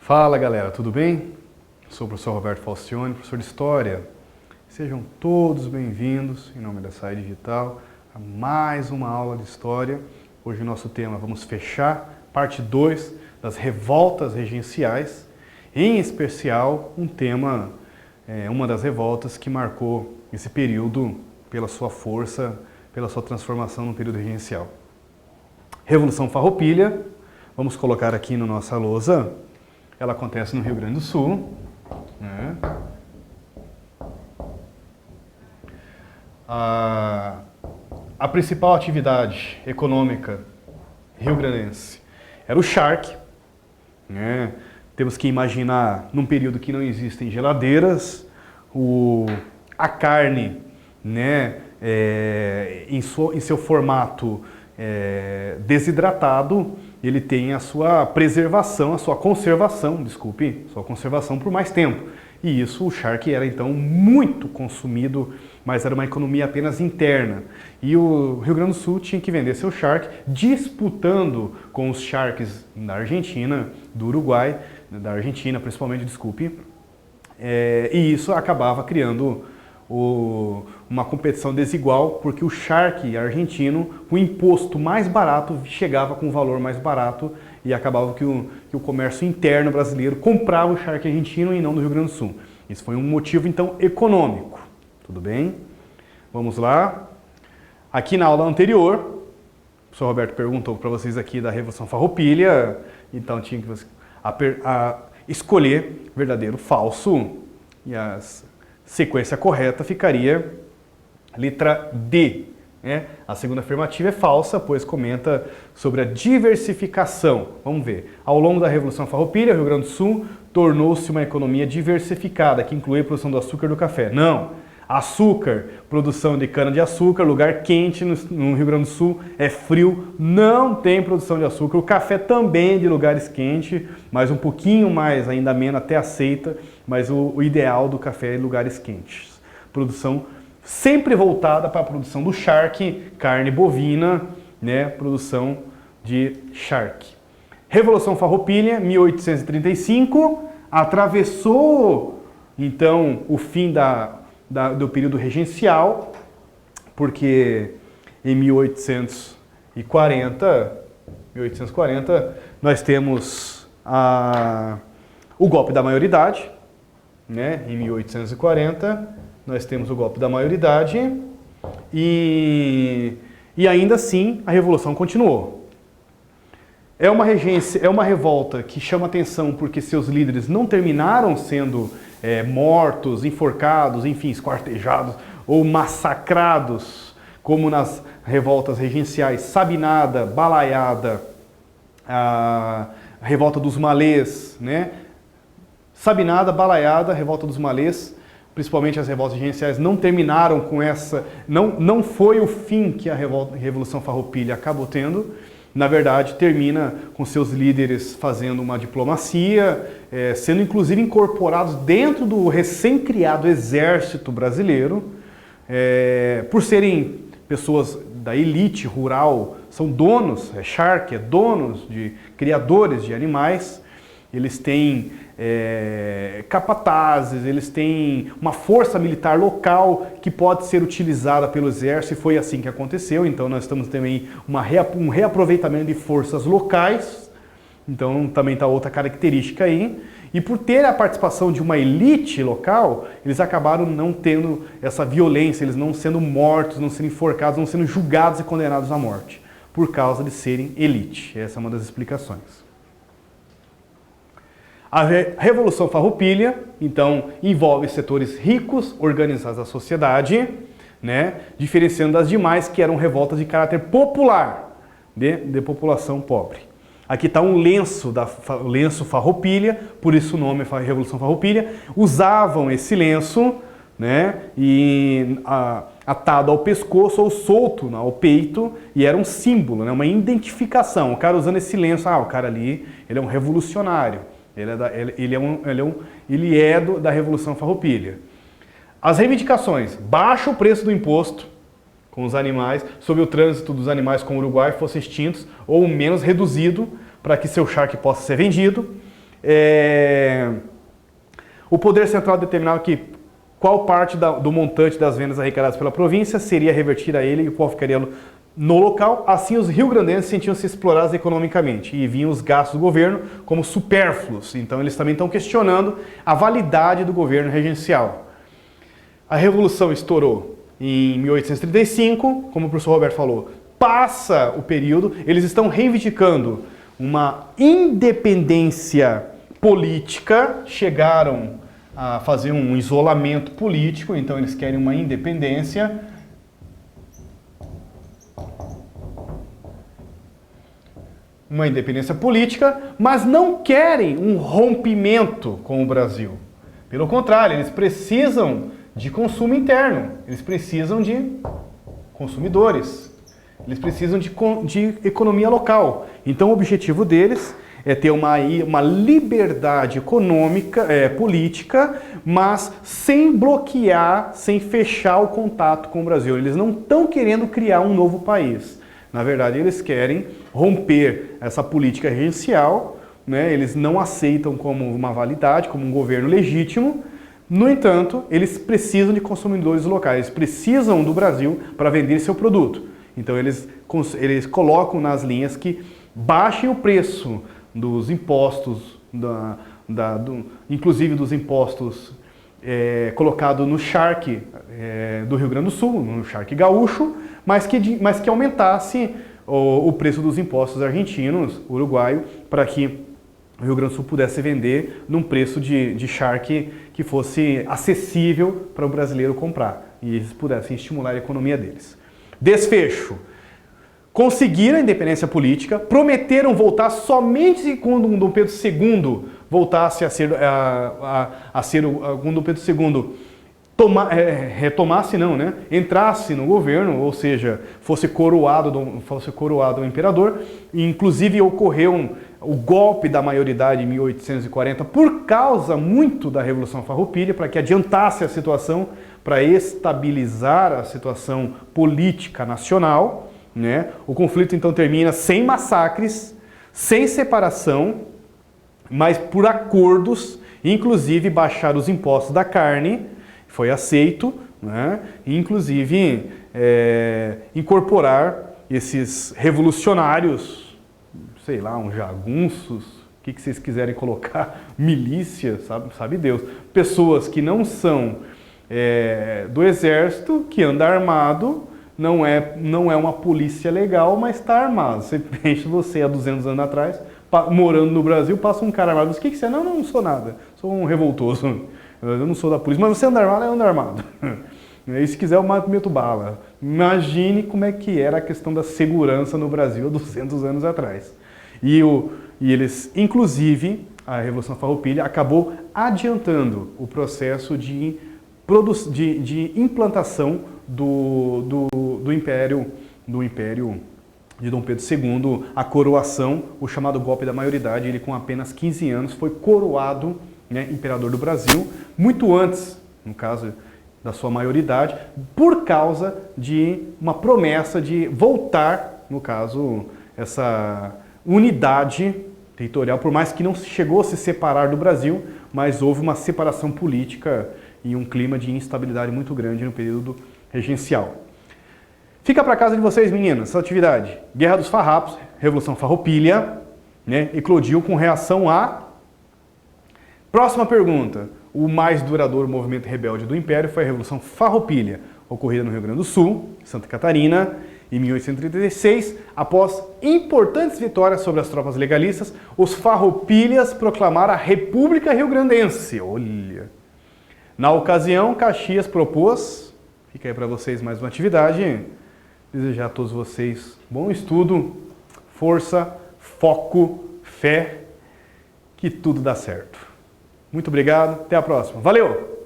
Fala galera, tudo bem? Sou o professor Roberto Falcione, professor de História. Sejam todos bem-vindos, em nome da SAI Digital, a mais uma aula de História. Hoje o nosso tema, vamos fechar parte 2 das revoltas regenciais, em especial um tema, uma das revoltas que marcou esse período pela sua força, pela sua transformação no período regencial. Revolução Farroupilha, vamos colocar aqui na nossa lousa, ela acontece no Rio Grande do Sul. A principal atividade econômica rio-grandense era o charque. Temos que imaginar num período que não existem geladeiras, a carne, em seu formato desidratado, ele tem a sua preservação, a sua conservação por mais tempo. E isso, o charque era então muito consumido, mas era uma economia apenas interna. E o Rio Grande do Sul tinha que vender seu charque, disputando com os charques da Argentina, do Uruguai, da Argentina principalmente, e isso acabava criando uma competição desigual, porque o charque argentino, o imposto mais barato, chegava com um valor mais barato e acabava que o comércio interno brasileiro comprava o charque argentino e não do Rio Grande do Sul. Isso foi um motivo, então, econômico. Tudo bem? Vamos lá. Aqui na aula anterior, o professor Roberto perguntou para vocês aqui da Revolução Farroupilha, então tinha que escolher verdadeiro ou falso, e a sequência correta ficaria letra D. A segunda afirmativa é falsa, pois comenta sobre a diversificação. Vamos ver. Ao longo da Revolução Farroupilha, o Rio Grande do Sul tornou-se uma economia diversificada, que inclui a produção do açúcar e do café. Não. Açúcar, produção de cana-de-açúcar, lugar quente no Rio Grande do Sul, é frio, não tem produção de açúcar. O café também é de lugares quentes, mas um pouquinho mais, ainda menos, até aceita, mas o ideal do café é lugares quentes. Produção sempre voltada para a produção do charque, carne bovina, produção de charque. Revolução Farroupilha, 1835, atravessou então o fim do período regencial, porque em 1840 nós temos o golpe da maioridade, em 1840 nós temos o golpe da maioridade e ainda assim a revolução continuou. É uma revolta que chama atenção porque seus líderes não terminaram sendo mortos, enforcados, enfim, esquartejados ou massacrados, como nas revoltas regenciais Sabinada, Balaiada, a revolta dos Malês, Sabinada, Balaiada, revolta dos Malês, principalmente as revoltas regenciais, não terminaram com essa, não foi o fim que a Revolução Farroupilha acabou tendo. Na verdade, termina com seus líderes fazendo uma diplomacia, sendo inclusive incorporados dentro do recém-criado exército brasileiro, por serem pessoas da elite rural, são donos, charque, donos, criadores de animais, eles têm capatazes, eles têm uma força militar local que pode ser utilizada pelo exército, e foi assim que aconteceu. Então nós estamos também um reaproveitamento de forças locais, então também está outra característica aí. E por ter a participação de uma elite local, eles acabaram não tendo essa violência, eles não sendo mortos, não sendo enforcados, não sendo julgados e condenados à morte, por causa de serem elite. Essa é uma das explicações. A Revolução Farroupilha, então, envolve setores ricos, organizados da sociedade, diferenciando das demais, que eram revoltas de caráter popular, de população pobre. Aqui está um lenço, lenço Farroupilha, por isso o nome é Revolução Farroupilha. Usavam esse lenço, atado ao pescoço ou solto ao peito, e era um símbolo, uma identificação. O cara usando esse lenço, o cara ali, ele é um revolucionário. Ele é da Revolução Farroupilha. As reivindicações: baixa o preço do imposto com os animais, sobre o trânsito dos animais com o Uruguai fossem extintos ou menos reduzido para que seu charque possa ser vendido. O Poder Central determinava que qual parte do montante das vendas arrecadadas pela província seria revertida a ele e qual ficaria no local. Assim, os rio-grandenses sentiam-se explorados economicamente e viam os gastos do governo como supérfluos. Então, eles também estão questionando a validade do governo regencial. A Revolução estourou em 1835, como o professor Roberto falou. Passa o período, eles estão reivindicando uma independência política, chegaram a fazer um isolamento político, então eles querem uma independência. Uma independência política, mas não querem um rompimento com o Brasil. Pelo contrário, eles precisam de consumo interno, eles precisam de consumidores, eles precisam de economia local. Então o objetivo deles é ter uma liberdade econômica, política, mas sem bloquear, sem fechar o contato com o Brasil. Eles não estão querendo criar um novo país. Na verdade, eles querem romper essa política regencial, né? Eles não aceitam como uma validade, como um governo legítimo. No entanto, eles precisam de consumidores locais, eles precisam do Brasil para vender seu produto. Então, eles colocam nas linhas que baixem o preço dos impostos, inclusive dos impostos colocados no charque do Rio Grande do Sul, no charque gaúcho, mas que aumentasse o preço dos impostos argentinos, uruguaio, para que o Rio Grande do Sul pudesse vender num preço de charque que fosse acessível para o brasileiro comprar e eles pudessem estimular a economia deles. Desfecho. Conseguiram a independência política, prometeram voltar somente quando Dom Pedro II voltasse a ser quando Dom Pedro II entrasse no governo, ou seja, fosse coroado o imperador. E, inclusive ocorreu o golpe da maioridade em 1840 por causa muito da Revolução Farroupilha, para que adiantasse a situação, para estabilizar a situação política nacional. Né? O conflito então termina sem massacres, sem separação, mas por acordos, inclusive baixar os impostos da carne, foi aceito, né? E, inclusive incorporar esses revolucionários, sei lá, uns jagunços, o que vocês quiserem colocar, milícia, sabe Deus, pessoas que não são do exército, que andam armado. Não é uma polícia legal, mas está armado. Você há 200 anos atrás, morando no Brasil, passa um cara armado. O que você é? Não sou nada. Sou um revoltoso. Eu não sou da polícia. Mas você anda armado? Eu ando armado. E se quiser, eu meto bala. Imagine como é que era a questão da segurança no Brasil há 200 anos atrás. E eles, inclusive, a Revolução Farroupilha acabou adiantando o processo de implantação do Império de Dom Pedro II, a coroação, o chamado golpe da maioridade. Ele com apenas 15 anos foi coroado, né, imperador do Brasil, muito antes, no caso da sua maioridade, por causa de uma promessa de voltar, no caso, essa unidade territorial, por mais que não chegou a se separar do Brasil, mas houve uma separação política e um clima de instabilidade muito grande no período regencial. Fica para casa de vocês, meninas, essa atividade. Guerra dos Farrapos, Revolução Farroupilha, né, eclodiu com reação a... Próxima pergunta. O mais duradouro movimento rebelde do Império foi a Revolução Farroupilha, ocorrida no Rio Grande do Sul, Santa Catarina, em 1836. Após importantes vitórias sobre as tropas legalistas, os farroupilhas proclamaram a República Rio-Grandense. Olha! Na ocasião, Caxias propôs, fica aí para vocês mais uma atividade, desejar a todos vocês bom estudo, força, foco, fé, que tudo dá certo. Muito obrigado, até a próxima. Valeu!